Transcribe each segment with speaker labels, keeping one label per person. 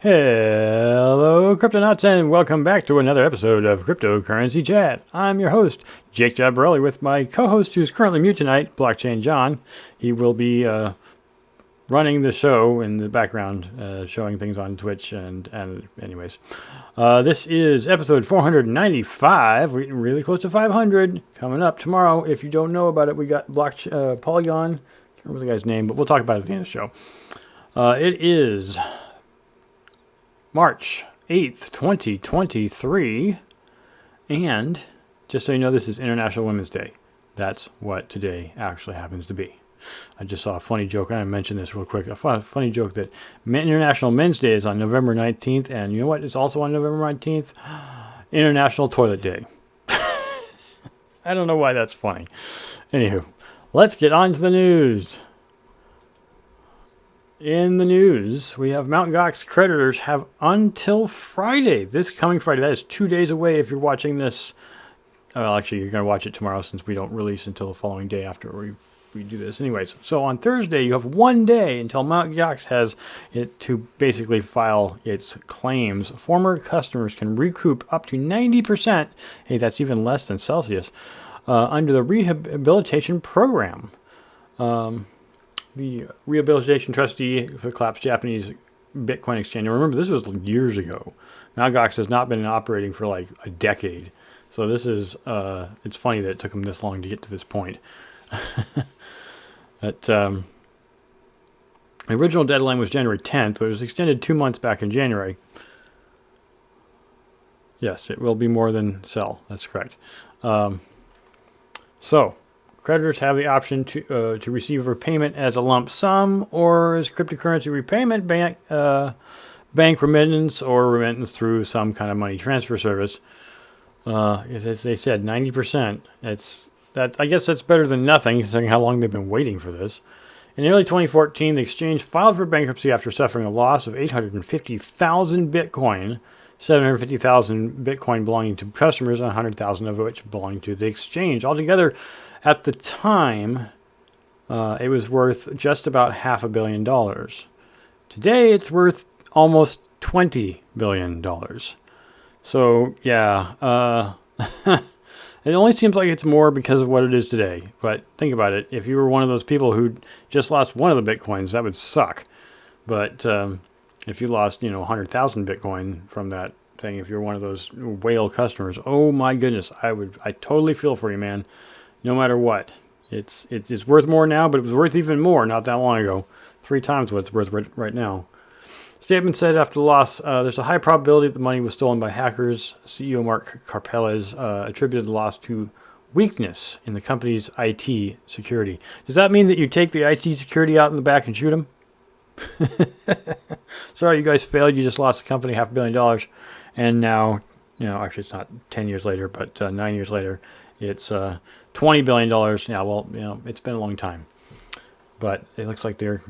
Speaker 1: Hello, Cryptonauts, and welcome back to another episode of Cryptocurrency Chat. I'm your host, Jake Jabarelli, with my co-host, who's currently mute tonight, Blockchain John. He will be running the show in the background, showing things on Twitch, and anyways. This is episode 495. We're getting really close to 500. Coming up tomorrow. If you don't know about it, we got Polygon. Can't remember the guy's name, but we'll talk about it at the end of the show. It is March 8th, 2023, and just so you know, this is International Women's Day. That's what today actually happens to be. I just saw a funny joke, and I mentioned this real quick. A funny joke that International Men's Day is on November 19th, and you know what? It's also on November 19th? International Toilet Day. I don't know why that's funny. Anywho, let's get on to the news. In the news, we have Mt. Gox creditors have until Friday, this coming Friday. That is 2 days away if you're watching this. Well, actually, you're going to watch it tomorrow since we don't release until the following day after we do this. Anyways, so on Thursday, you have 1 day until Mt. Gox has it to basically file its claims. Former customers can recoup up to 90%. Hey, that's even less than Celsius. Under the rehabilitation program. The rehabilitation trustee for the collapsed Japanese Bitcoin exchange. Now remember, this was years ago. Mt. Gox has not been operating for like a decade. So this is, it's funny that it took them this long to get to this point. But, the original deadline was January 10th, but it was extended 2 months back in January. Yes, it will be more than sell. That's correct. So, creditors have the option to receive repayment as a lump sum or as cryptocurrency repayment, bank remittance, or remittance through some kind of money transfer service. As they said, 90%. I guess that's better than nothing, considering how long they've been waiting for this. In early 2014, the exchange filed for bankruptcy after suffering a loss of 850,000 Bitcoin, 750,000 Bitcoin belonging to customers, and 100,000 of which belonging to the exchange. Altogether, at the time, it was worth just about $500 million. Today, it's worth almost $20 billion. So, yeah, it only seems like it's more because of what it is today. But think about it. If you were one of those people who just lost one of the Bitcoins, that would suck. But if you lost, 100,000 Bitcoin from that thing, if you're one of those whale customers, oh my goodness, I totally feel for you, man. No matter what. It's worth more now, but it was worth even more not that long ago. 3 times what it's worth right now. Statement said after the loss, there's a high probability that the money was stolen by hackers. CEO Mark Karpelès attributed the loss to weakness in the company's IT security. Does that mean that you take the IT security out in the back and shoot them? Sorry, you guys failed. You just lost the company $500 million. And now, actually it's not 10 years later, but 9 years later, it's $20 billion. Yeah, well, it's been a long time. But it looks like they're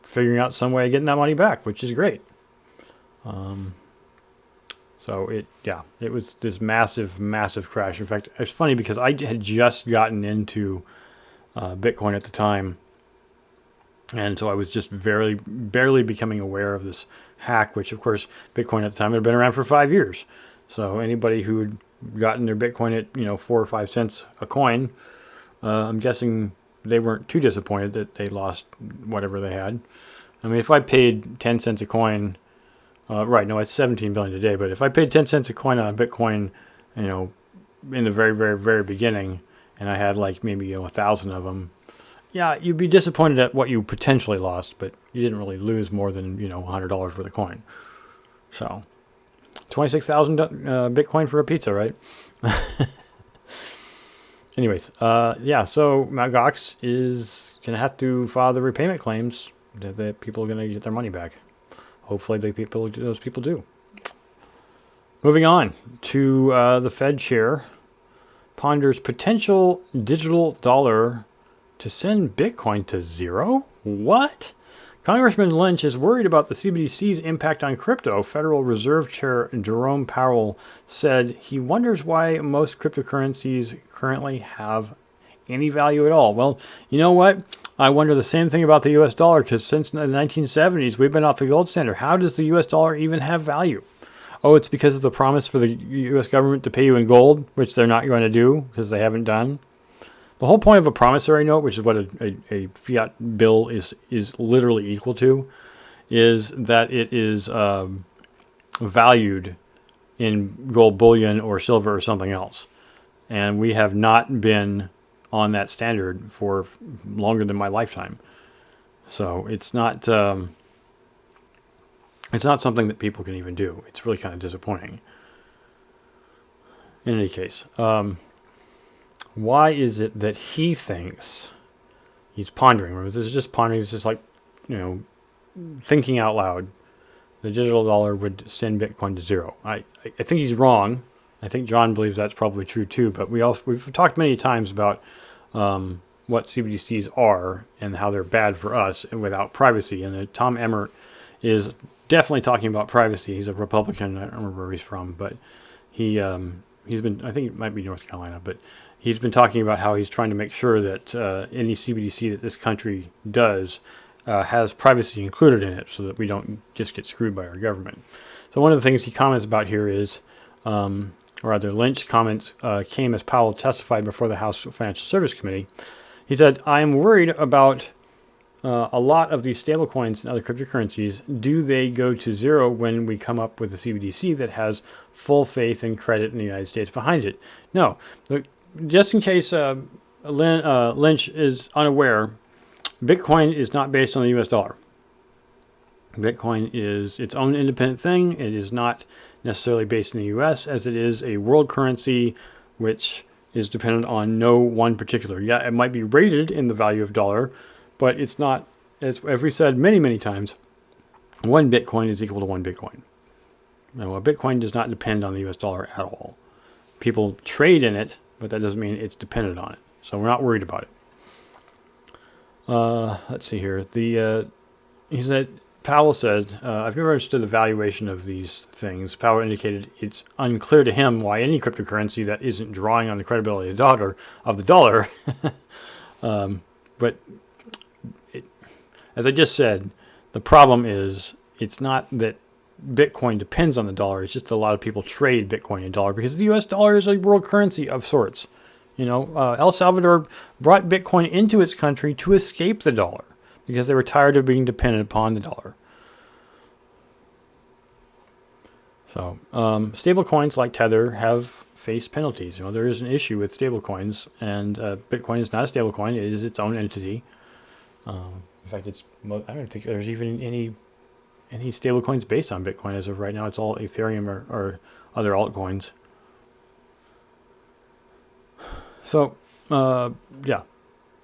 Speaker 1: figuring out some way of getting that money back, which is great. So it was this massive, massive crash. In fact, it's funny because I had just gotten into Bitcoin at the time. And so I was just barely becoming aware of this hack, which of course, Bitcoin at the time had been around for 5 years. So anybody who had gotten their Bitcoin at, 4 or 5 cents a coin, I'm guessing they weren't too disappointed that they lost whatever they had. I mean, if I paid 10 cents a coin, it's 17 billion today, but if I paid 10 cents a coin on a Bitcoin, in the very, very, very beginning, and I had like maybe 1,000 of them, yeah, you'd be disappointed at what you potentially lost, but you didn't really lose more than, $100 worth of coin. So, 26,000 Bitcoin for a pizza, right? Anyways, so Mt. Gox is going to have to file the repayment claims that people are going to get their money back. Hopefully those people do. Moving on to the Fed chair ponders potential digital dollar to send Bitcoin to zero? What? Congressman Lynch is worried about the CBDC's impact on crypto. Federal Reserve Chair Jerome Powell said he wonders why most cryptocurrencies currently have any value at all. Well, you know what? I wonder the same thing about the U.S. dollar, because since the 1970s, we've been off the gold standard. How does the U.S. dollar even have value? Oh, it's because of the promise for the U.S. government to pay you in gold, which they're not going to do because they haven't done. The whole point of a promissory note, which is what a fiat bill is literally equal to, is that it is valued in gold bullion or silver or something else. And we have not been on that standard for longer than my lifetime. So it's not something that people can even do. It's really kind of disappointing. In any case, why is it that he thinks he's pondering? Remember, this is just pondering. It's just like, thinking out loud. The digital dollar would send Bitcoin to zero. I think he's wrong. I think John believes that's probably true too. But we've talked many times about what CBDCs are and how they're bad for us and without privacy. And Tom Emmert is definitely talking about privacy. He's a Republican. I don't remember where he's from, but he's been, I think it might be North Carolina, but he's been talking about how he's trying to make sure that any CBDC that this country does has privacy included in it, so that we don't just get screwed by our government. So one of the things he comments about here is, or rather Lynch comments came as Powell testified before the House Financial Service Committee. He said, I am worried about a lot of these stablecoins and other cryptocurrencies. Do they go to zero when we come up with a CBDC that has full faith and credit in the United States behind it? No. Just in case Lynch is unaware, Bitcoin is not based on the U.S. dollar. Bitcoin is its own independent thing. It is not necessarily based in the U.S., as it is a world currency which is dependent on no one particular. Yeah, it might be rated in the value of dollar, but it's not, as we said many, many times, one Bitcoin is equal to one Bitcoin. Now, a Bitcoin does not depend on the U.S. dollar at all. People trade in it, but that doesn't mean it's dependent on it. So we're not worried about it. Let's see here. He said, Powell said, I've never understood the valuation of these things. Powell indicated it's unclear to him why any cryptocurrency that isn't drawing on the credibility of the dollar, but as I just said, the problem is it's not that Bitcoin depends on the dollar. It's just a lot of people trade Bitcoin and dollar because the U.S. dollar is a world currency of sorts. El Salvador brought Bitcoin into its country to escape the dollar because they were tired of being dependent upon the dollar. So, stable coins like Tether have faced penalties. There is an issue with stable coins, and Bitcoin is not a stable coin. It is its own entity. In fact, I don't think there's even any stable coins based on Bitcoin as of right now. It's all Ethereum or other altcoins. So,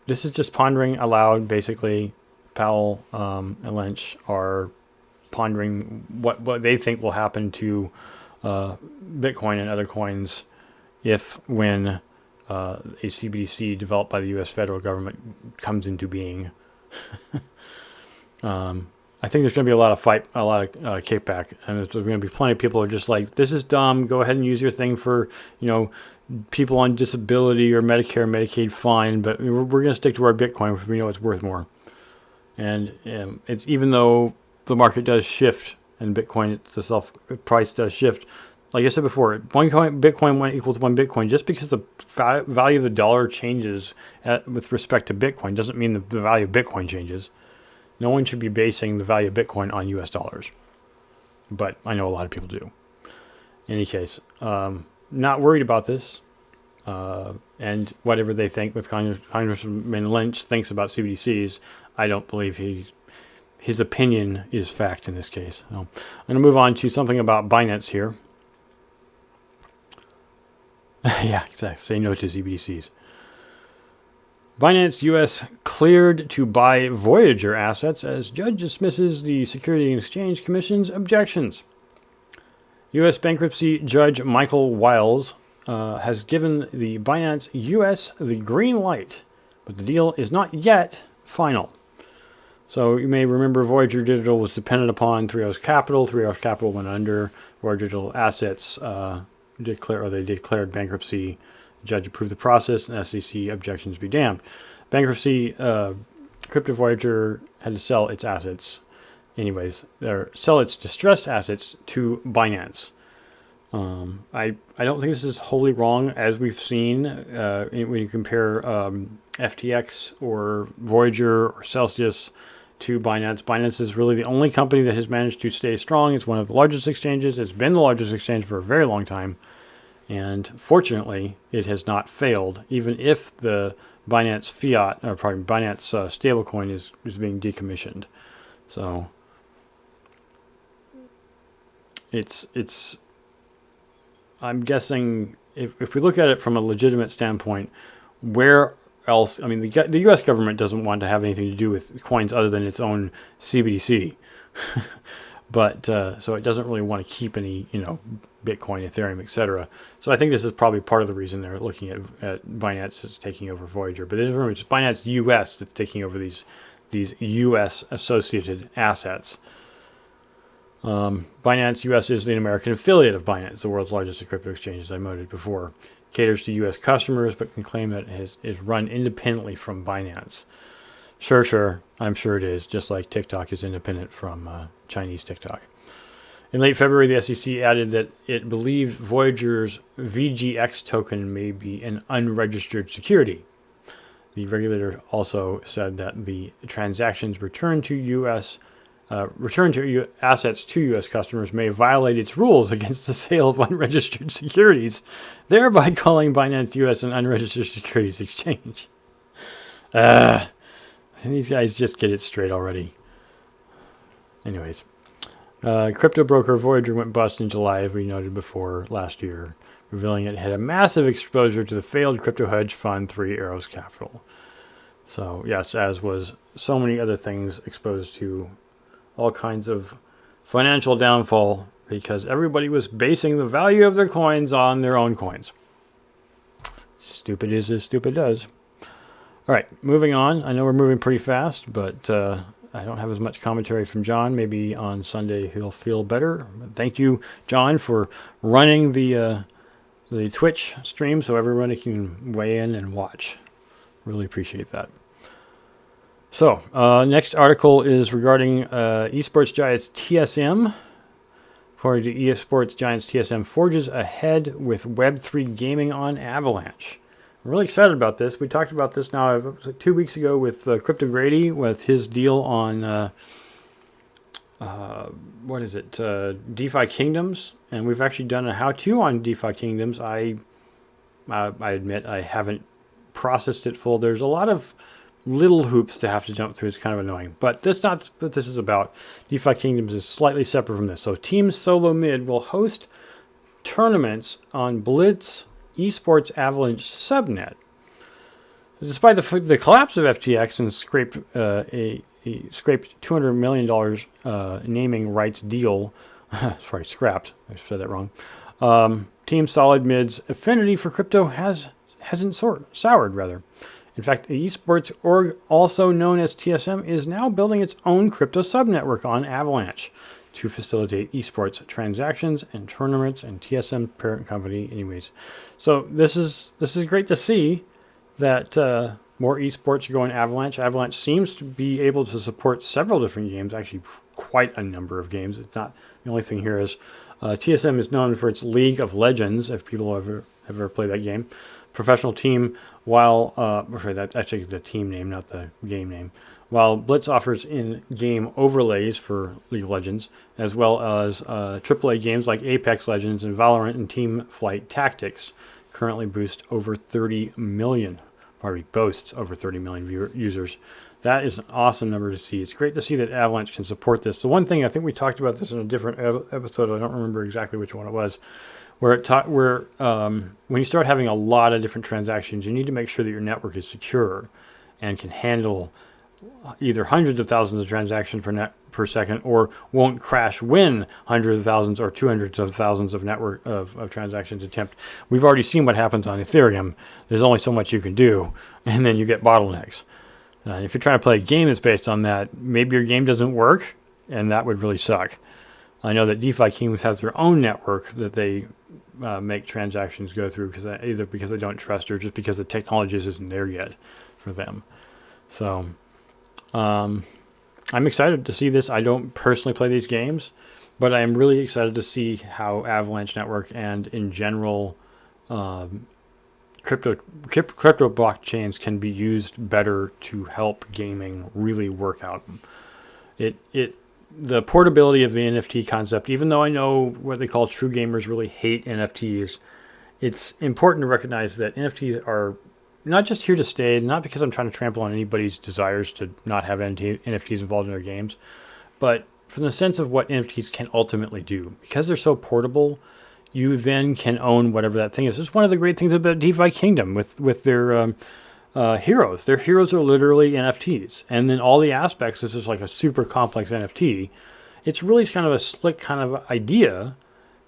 Speaker 1: this is just pondering aloud. Basically, Powell and Lynch are pondering what they think will happen to Bitcoin and other coins when a CBDC developed by the U.S. federal government comes into being. I think there's going to be a lot of kickback, and there's going to be plenty of people who are just like, this is dumb. Go ahead and use your thing for, people on disability or Medicare, Medicaid, fine, but we're going to stick to our Bitcoin because we know it's worth more. And it's even though the market does shift and Bitcoin itself price does shift, like I said before, Bitcoin equals one Bitcoin. Just because the value of the dollar changes with respect to Bitcoin doesn't mean the value of Bitcoin changes. No one should be basing the value of Bitcoin on U.S. dollars, but I know a lot of people do. In any case, not worried about this, and whatever they think with Congressman Lynch thinks about CBDCs, I don't believe his opinion is fact in this case. So I'm going to move on to something about Binance here. Yeah, exactly. Say no to CBDCs. Binance US cleared to buy Voyager assets as judge dismisses the Securities and Exchange Commission's objections. U.S. bankruptcy judge Michael Wiles has given the Binance US the green light, but the deal is not yet final. So you may remember Voyager Digital was dependent upon Three Arrows Capital. Three Arrows Capital went under. Voyager Digital assets declared bankruptcy The judge approved the process, and SEC objections be damned. Bankruptcy, Crypto Voyager had to sell its assets, or sell its distressed assets to Binance. I don't think this is wholly wrong, as we've seen when you compare FTX or Voyager or Celsius to Binance. Binance is really the only company that has managed to stay strong. It's one of the largest exchanges. It's been the largest exchange for a very long time. And fortunately, it has not failed, even if the Binance Binance stablecoin is being decommissioned. So it's I'm guessing if we look at it from a legitimate standpoint, where else? I mean, the U.S. government doesn't want to have anything to do with coins other than its own CBDC, but so it doesn't really want to keep any, Bitcoin, Ethereum, etc. So I think this is probably part of the reason they're looking at Binance as taking over Voyager. But remember, it's Binance US that's taking over these US associated assets. Binance US is the American affiliate of Binance, the world's largest crypto exchange, as I noted before. Caters to US customers, but can claim that it is run independently from Binance. Sure, I'm sure it is, just like TikTok is independent from Chinese TikTok. In late February, the SEC added that it believed Voyager's VGX token may be an unregistered security. The regulator also said that the transactions returned to assets to U.S. customers may violate its rules against the sale of unregistered securities, thereby calling Binance U.S. an unregistered securities exchange. These guys just get it straight already. Anyways, crypto broker Voyager went bust in July, as we noted before, last year, revealing it had a massive exposure to the failed crypto hedge fund Three Arrows Capital. So, yes, as was so many other things, exposed to all kinds of financial downfall because everybody was basing the value of their coins on their own coins. Stupid is as stupid does. All right, moving on. I know we're moving pretty fast, but I don't have as much commentary from John. Maybe on Sunday he'll feel better. Thank you, John, for running the Twitch stream so everybody can weigh in and watch. Really appreciate that. So, next article is regarding esports giants TSM. According to esports giants, TSM forges ahead with Web3 gaming on Avalanche. I'm really excited about this. We talked about this now, it was like 2 weeks ago with Crypto Grady with his deal on, DeFi Kingdoms. And we've actually done a how-to on DeFi Kingdoms. I admit I haven't processed it full. There's a lot of little hoops to have to jump through. It's kind of annoying. But that's not what this is about. DeFi Kingdoms is slightly separate from this. So Team Solo Mid will host tournaments on Blitz Esports Avalanche subnet. Despite the collapse of FTX and scraped $200 million naming rights deal, sorry, scrapped. I said that wrong. Team Solid Mid's affinity for crypto hasn't soured rather. In fact, the esports org, also known as TSM, is now building its own crypto subnetwork on Avalanche to facilitate esports transactions and tournaments, and TSM parent company anyways. So this is great to see that more esports are going Avalanche. Avalanche seems to be able to support several different games, actually quite a number of games. It's not, the only thing here is TSM is known for its League of Legends, if people have ever played that game. Professional team, that's actually the team name, not the game name. While Blitz offers in-game overlays for League of Legends, as well as AAA games like Apex Legends and Valorant and Team Flight Tactics, currently boasts over 30 million users. That is an awesome number to see. It's great to see that Avalanche can support this. The one thing, I think we talked about this in a different episode, I don't remember exactly which one it was, where when you start having a lot of different transactions, you need to make sure that your network is secure and can handle either hundreds of thousands of transactions per second, or won't crash when hundreds of thousands or 200s of thousands of network of transactions attempt. We've already seen what happens on Ethereum. There's only so much you can do, and then you get bottlenecks. If you're trying to play a game that's based on that, maybe your game doesn't work, and that would really suck. I know that DeFi Kings has their own network that they make transactions go through, either because they don't trust or just because the technology isn't there yet for them. So I'm excited to see this. I don't personally play these games, but I am really excited to see how Avalanche Network and in general crypto blockchains can be used better to help gaming really work out. The portability of the NFT concept, even though I know what they call true gamers really hate NFTs, it's important to recognize that NFTs are not just here to stay, not because I'm trying to trample on anybody's desires to not have NFTs involved in their games, but from the sense of what NFTs can ultimately do. Because they're so portable, you then can own whatever that thing is. It's one of the great things about DeFi Kingdom with their heroes. Their heroes are literally NFTs. And then all the aspects, this is like a super complex NFT. It's really kind of a slick kind of idea,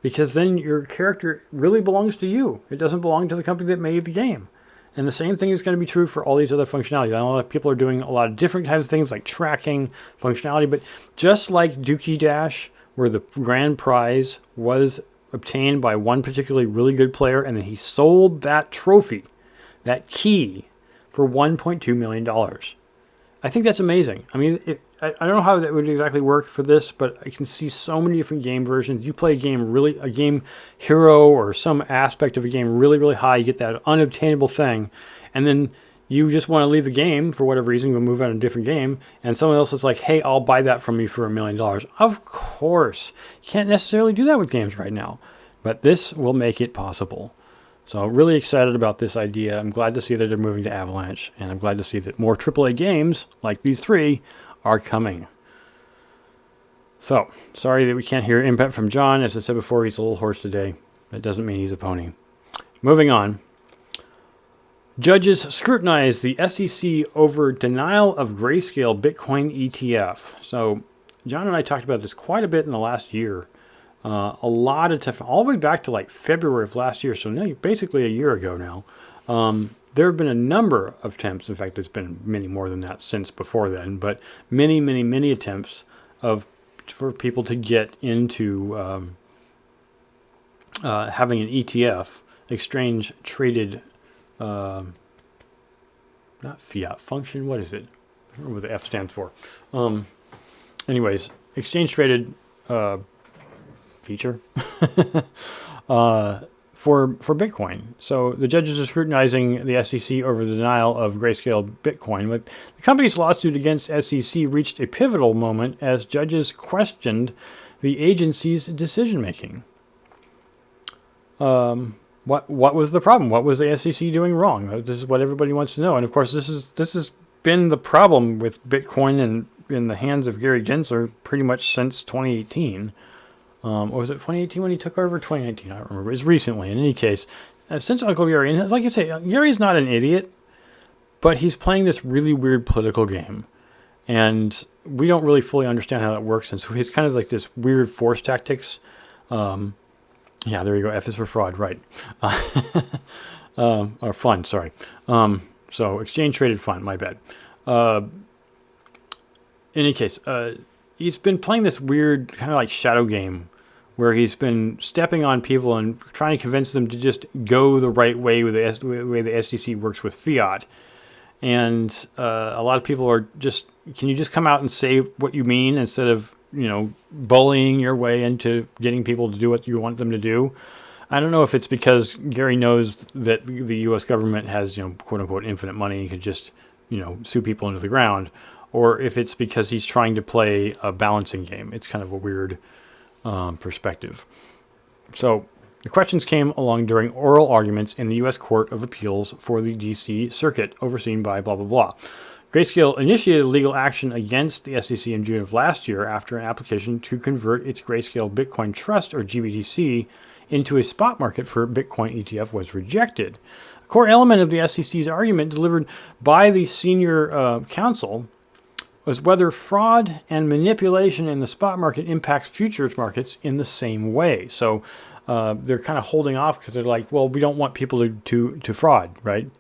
Speaker 1: because then your character really belongs to you. It doesn't belong to the company that made the game. And the same thing is going to be true for all these other functionality. I know that people are doing a lot of different types of things like tracking functionality, but just like Dookie Dash, where the grand prize was obtained by one particularly really good player, and then he sold that trophy, that key, for $1.2 million. I think that's amazing. I mean, I don't know how that would exactly work for this, but I can see so many different game versions. You play a game hero or some aspect of a game really, really high, you get that unobtainable thing, and then you just want to leave the game for whatever reason, you move on to a different game, and someone else is like, hey, I'll buy that from you for $1 million. Of course. You can't necessarily do that with games right now, but this will make it possible. So really excited about this idea. I'm glad to see that they're moving to Avalanche, and I'm glad to see that more AAA games like these three are coming. So, sorry that we can't hear input from John. As I said before, he's a little hoarse today. That doesn't mean he's a pony. Moving on. Judges scrutinize the SEC over denial of grayscale Bitcoin ETF. So, John and I talked about this quite a bit in the last year. A lot of time, all the way back to like February of last year, so now basically a year ago now. There have been a number of attempts. In fact, there's been many more than that since before then, but many, many, many attempts for people to get into having an ETF, exchange traded, not fiat function. What is it? I don't know what the F stands for. Anyways, exchange traded feature for Bitcoin. So the judges are scrutinizing the SEC over the denial of grayscale Bitcoin. With the company's lawsuit against SEC reached a pivotal moment as judges questioned the agency's decision making. What was the problem? What was the SEC doing wrong? This is what everybody wants to know. And of course, this has been the problem with Bitcoin and in the hands of Gary Gensler pretty much since 2018. Or was it 2018 when he took over? 2019, I don't remember. It's recently. In any case, since Uncle Gary, and like you say, Gary's not an idiot, but he's playing this really weird political game. And we don't really fully understand how that works. And so he's kind of like this weird force tactics. Yeah, there you go. F is for fraud, right. Or fund, sorry. So exchange traded fund, my bad. In any case, he's been playing this weird kind of like shadow game where he's been stepping on people and trying to convince them to just go the right way with the way the SEC works with fiat. And a lot of people are just, can you just come out and say what you mean instead of, bullying your way into getting people to do what you want them to do? I don't know if it's because Gary knows that the U.S. government has, quote unquote, infinite money and could just, sue people into the ground, or if it's because he's trying to play a balancing game. It's kind of a weird perspective. So the questions came along during oral arguments in the U.S. Court of Appeals for the D.C. Circuit, overseen by blah, blah, blah. Grayscale initiated legal action against the SEC in June of last year after an application to convert its Grayscale Bitcoin Trust, or GBDC, into a spot market for Bitcoin ETF was rejected. A core element of the SEC's argument delivered by the senior counsel was whether fraud and manipulation in the spot market impacts futures markets in the same way. So they're kind of holding off because they're like, well, we don't want people to fraud, right?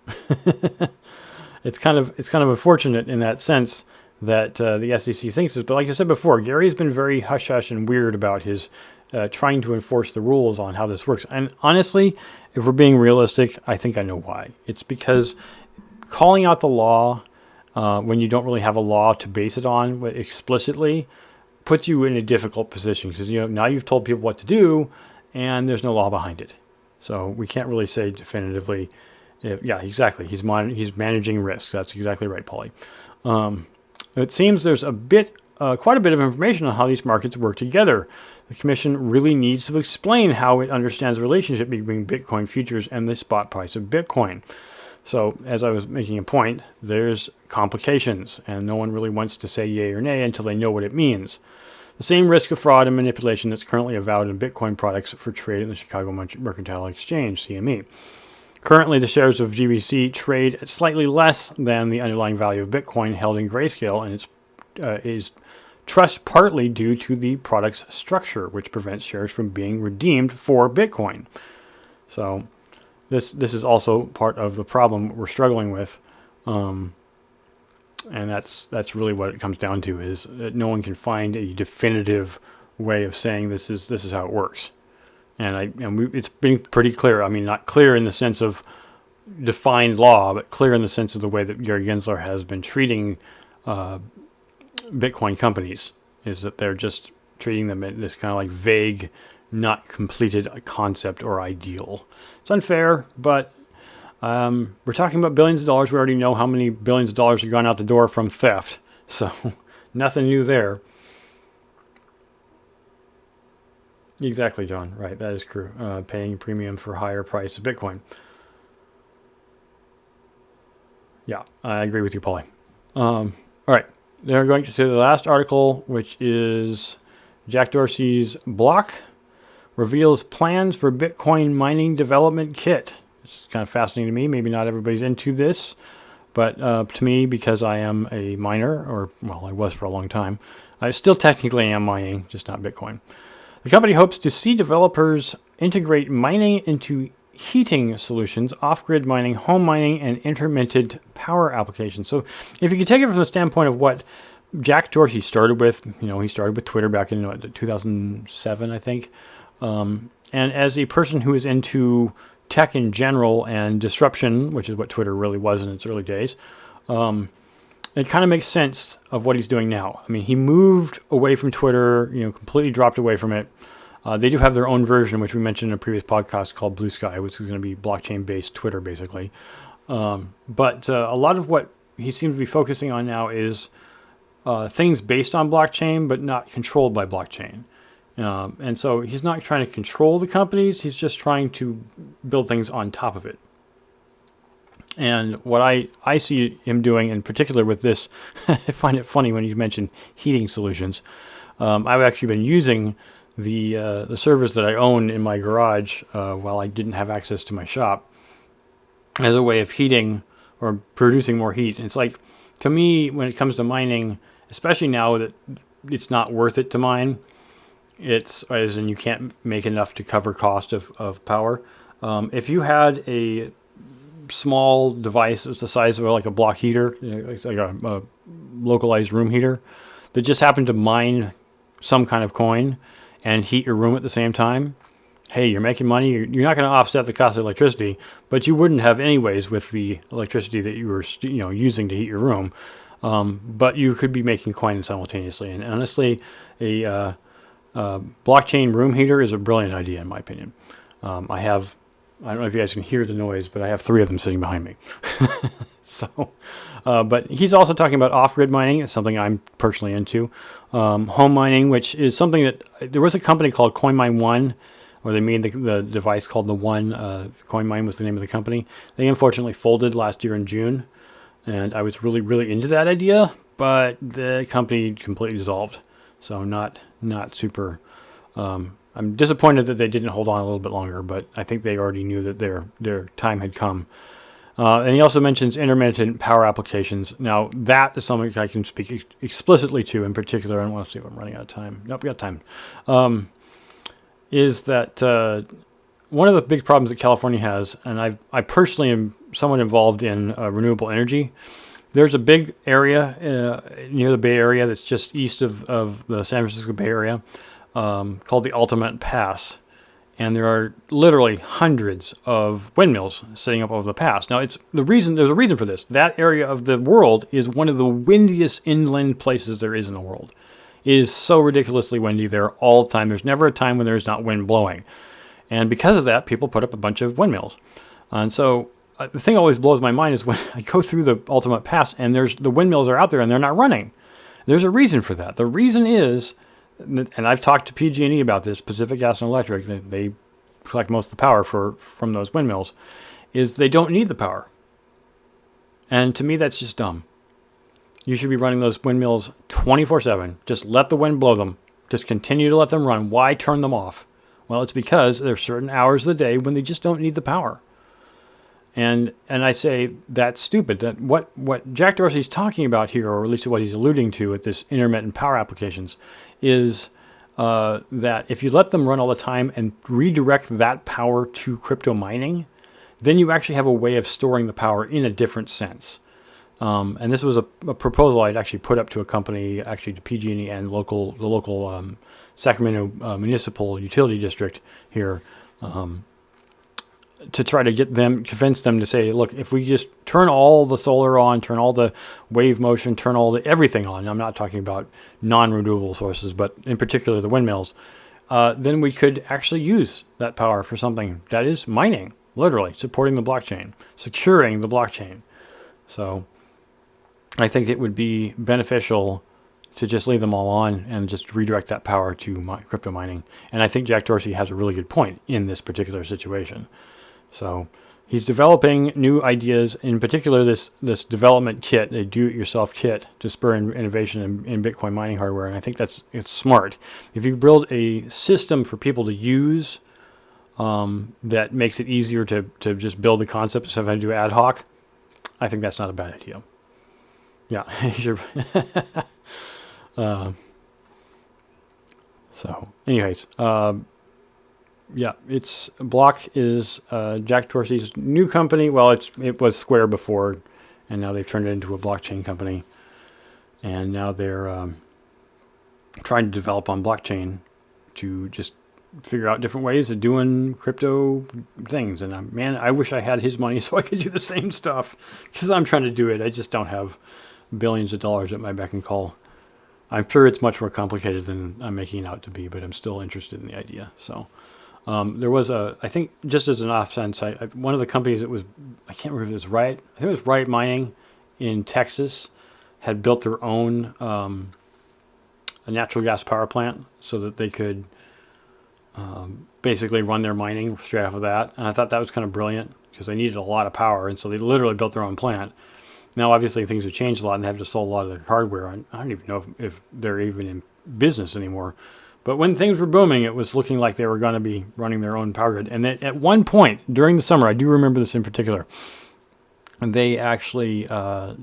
Speaker 1: It's kind of unfortunate in that sense that the SEC thinks is. But like I said before, Gary has been very hush-hush and weird about his trying to enforce the rules on how this works. And honestly, if we're being realistic, I think I know why. It's because calling out the law when you don't really have a law to base it on explicitly puts you in a difficult position, because now you've told people what to do and there's no law behind it. So we can't really say definitively. Yeah, exactly. He's managing risk. That's exactly right, Paulie. It seems there's quite a bit of information on how these markets work together. The Commission really needs to explain how it understands the relationship between Bitcoin futures and the spot price of Bitcoin. So, as I was making a point, there's complications, and no one really wants to say yay or nay until they know what it means. The same risk of fraud and manipulation that's currently avowed in Bitcoin products for trade in the Chicago Mercantile Exchange, CME. Currently, the shares of GBC trade at slightly less than the underlying value of Bitcoin held in Grayscale, and it is trust partly due to the product's structure, which prevents shares from being redeemed for Bitcoin. So this is also part of the problem we're struggling with, and that's really what it comes down to, is that no one can find a definitive way of saying this is how it works. It's been pretty clear. I mean, not clear in the sense of defined law, but clear in the sense of the way that Gary Gensler has been treating Bitcoin companies, is that they're just treating them in this kind of like vague, not completed concept or ideal. It's unfair, but we're talking about billions of dollars. We already know how many billions of dollars have gone out the door from theft, so nothing new there. Exactly, John. Right, that is true. Paying premium for higher price of Bitcoin. Yeah, I agree with you, Paulie. All right, they're going to the last article, which is Jack Dorsey's block reveals plans for Bitcoin mining development kit. It's kind of fascinating to me. Maybe not everybody's into this, but to me, because I am a miner, I was for a long time, I still technically am mining, just not Bitcoin. The company hopes to see developers integrate mining into heating solutions, off-grid mining, home mining, and intermittent power applications. So if you can take it from the standpoint of what Jack Dorsey started with, he started with Twitter back in 2007, I think. And as a person who is into tech in general and disruption, which is what Twitter really was in its early days, it kind of makes sense of what he's doing now. I mean, he moved away from Twitter, completely dropped away from it. They do have their own version, which we mentioned in a previous podcast, called Blue Sky, which is going to be blockchain-based Twitter, basically. But a lot of what he seems to be focusing on now is things based on blockchain, but not controlled by blockchain. And so he's not trying to control the companies. He's just trying to build things on top of it. And what I see him doing in particular with this, I find it funny when you mention heating solutions. I've actually been using the servers that I own in my garage while I didn't have access to my shop as a way of heating or producing more heat. And it's like, to me, when it comes to mining, especially now that it's not worth it to mine, it's as in you can't make enough to cover cost of power. If you had a small device that's the size of like a block heater, it's like a localized room heater, that just happened to mine some kind of coin and heat your room at the same time, hey, you're making money. You're not going to offset the cost of electricity, but you wouldn't have anyways with the electricity that you were using to heat your room. But you could be making coin simultaneously. And honestly, a blockchain room heater is a brilliant idea, in my opinion. I don't know if you guys can hear the noise, but I have 3 of them sitting behind me. But he's also talking about off-grid mining. It's something I'm personally into. Home mining, which is something that there was a company called CoinMine One, where they made the device called the One. CoinMine was the name of the company. They unfortunately folded last year in June, and I was really, really into that idea, but the company completely dissolved. So not super. I'm disappointed that they didn't hold on a little bit longer, but I think they already knew that their time had come. And he also mentions intermittent power applications. Now, that is something I can speak explicitly to in particular. I don't want to see if I'm running out of time. Nope, we got time. Is that one of the big problems that California has, and I personally am somewhat involved in renewable energy, There's a big area near the Bay Area that's just east of the San Francisco Bay Area called the Altamont Pass. And there are literally hundreds of windmills sitting up over the pass. Now, there's a reason for this. That area of the world is one of the windiest inland places there is in the world. It is so ridiculously windy there all the time. There's never a time when there's not wind blowing. And because of that, people put up a bunch of windmills. And so the thing that always blows my mind is when I go through the Altamont Pass and the windmills are out there and they're not running. There's a reason for that. The reason is, and I've talked to PG&E about this, Pacific Gas and Electric, they collect most of the power from those windmills, is they don't need the power. And to me, that's just dumb. You should be running those windmills 24/7. Just let the wind blow them. Just continue to let them run. Why turn them off? Well, it's because there's certain hours of the day when they just don't need the power. And I say that's stupid. That what Jack Dorsey's talking about here, or at least what he's alluding to with this intermittent power applications, is that if you let them run all the time and redirect that power to crypto mining, then you actually have a way of storing the power in a different sense. And this was a proposal I'd actually put up to a company, actually to PG&E and the local Sacramento Municipal Utility District here, to try to convince them to say, look, if we just turn all the solar on, turn all the wave motion, turn everything on, I'm not talking about non-renewable sources, but in particular the windmills, then we could actually use that power for something that is mining, literally, supporting the blockchain, securing the blockchain. So I think it would be beneficial to just leave them all on and just redirect that power to crypto mining. And I think Jack Dorsey has a really good point in this particular situation. So he's developing new ideas, in particular this development kit, a do-it-yourself kit to spur innovation in Bitcoin mining hardware. And I think it's smart. If you build a system for people to use that makes it easier to just build the concept instead of having to do ad hoc, I think that's not a bad idea. Yeah. So anyways, yeah, Block is Jack Dorsey's new company. Well, it was Square before, and now they've turned it into a blockchain company. And now they're trying to develop on blockchain to just figure out different ways of doing crypto things. And man, I wish I had his money so I could do the same stuff, because I'm trying to do it. I just don't have billions of dollars at my beck and call. I'm sure it's much more complicated than I'm making it out to be, but I'm still interested in the idea. So there was I think just as an off sense, one of the companies that was, I can't remember if it was Riot, I think it was Riot Mining in Texas, had built their own a natural gas power plant so that they could basically run their mining straight off of that. And I thought that was kind of brilliant because they needed a lot of power. And so they literally built their own plant. Now, obviously, things have changed a lot and they have to sell a lot of their hardware. I don't even know if they're even in business anymore. But when things were booming, it was looking like they were going to be running their own power grid. And then at one point during the summer, I do remember this in particular, they actually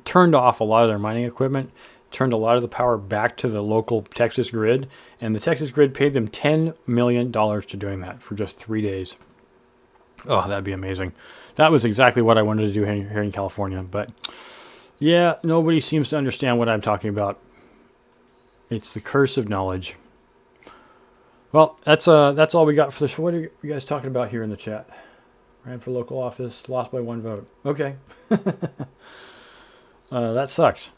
Speaker 1: turned off a lot of their mining equipment, turned a lot of the power back to the local Texas grid, and the Texas grid paid them $10 million to doing that for just 3 days. Oh, that'd be amazing. That was exactly what I wanted to do here in California. But yeah, nobody seems to understand what I'm talking about. It's the curse of knowledge. Well, that's all we got for this. What are you guys talking about here in the chat? Ran for local office, lost by 1 vote. Okay. That sucks.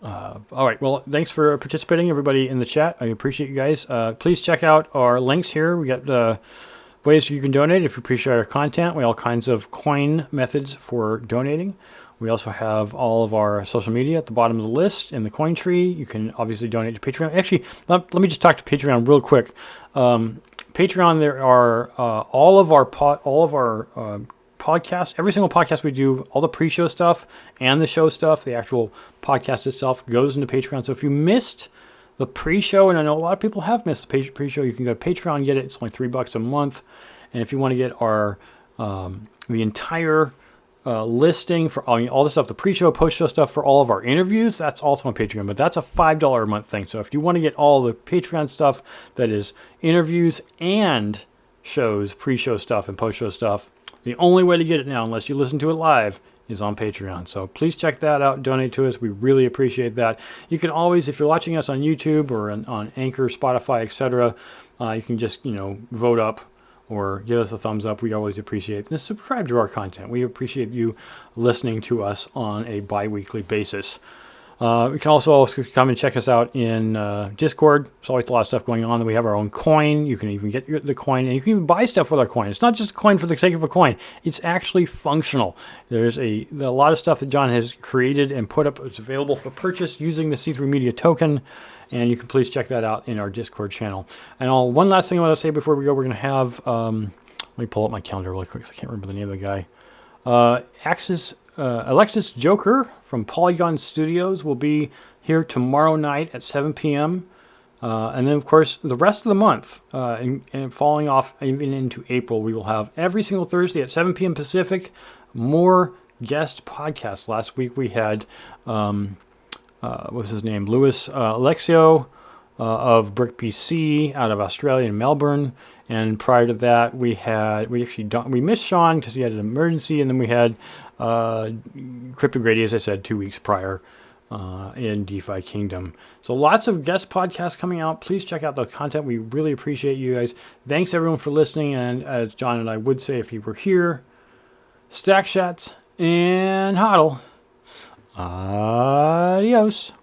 Speaker 1: All right. Well, thanks for participating, everybody in the chat. I appreciate you guys. Please check out our links here. We got ways you can donate if you appreciate our content. We have all kinds of coin methods for donating. We also have all of our social media at the bottom of the list in the coin tree. You can obviously donate to Patreon. Actually, let me just talk to Patreon real quick. Patreon, there are all of our podcasts, every single podcast we do, all the pre-show stuff and the show stuff, the actual podcast itself goes into Patreon. So if you missed the pre-show, and I know a lot of people have missed the pre-show, you can go to Patreon and get it. It's only $3 a month. And if you want to get our the entire listing for all the stuff, the pre-show, post-show stuff for all of our interviews, that's also on Patreon, but that's a $5 a month thing. So if you want to get all the Patreon stuff, that is interviews and shows, pre-show stuff and post-show stuff, the only way to get it now, unless you listen to it live, is on Patreon. So please check that out. Donate to us. We really appreciate that. You can always, if you're watching us on YouTube or on Anchor, Spotify, etc., you can just, vote up or give us a thumbs up. We always appreciate it. And subscribe to our content. We appreciate you listening to us on a bi-weekly basis. You can also come and check us out in Discord. There's always a lot of stuff going on. We have our own coin. You can even get the coin, and you can even buy stuff with our coin. It's not just a coin for the sake of a coin. It's actually functional. There's a lot of stuff that John has created and put up. It's available for purchase using the C3 Media token, and you can please check that out in our Discord channel. And one last thing I want to say before we go, we're going to have, let me pull up my calendar really quick because I can't remember the name of the guy. Alexis Joker from Polygon Studios will be here tomorrow night at 7 p.m. And then, of course, the rest of the month, and falling off even into April, we will have every single Thursday at 7 p.m. Pacific, more guest podcasts. Last week we had, what was his name? Louis Alexio of Brick PC out of Australia in Melbourne. And prior to that, we missed Sean because he had an emergency, and then we had Crypto Grady, as I said, 2 weeks prior in DeFi Kingdom. So lots of guest podcasts coming out. Please check out the content. We really appreciate you guys. Thanks everyone for listening. And as John and I would say if he were here, stack shots and hodl. Adios.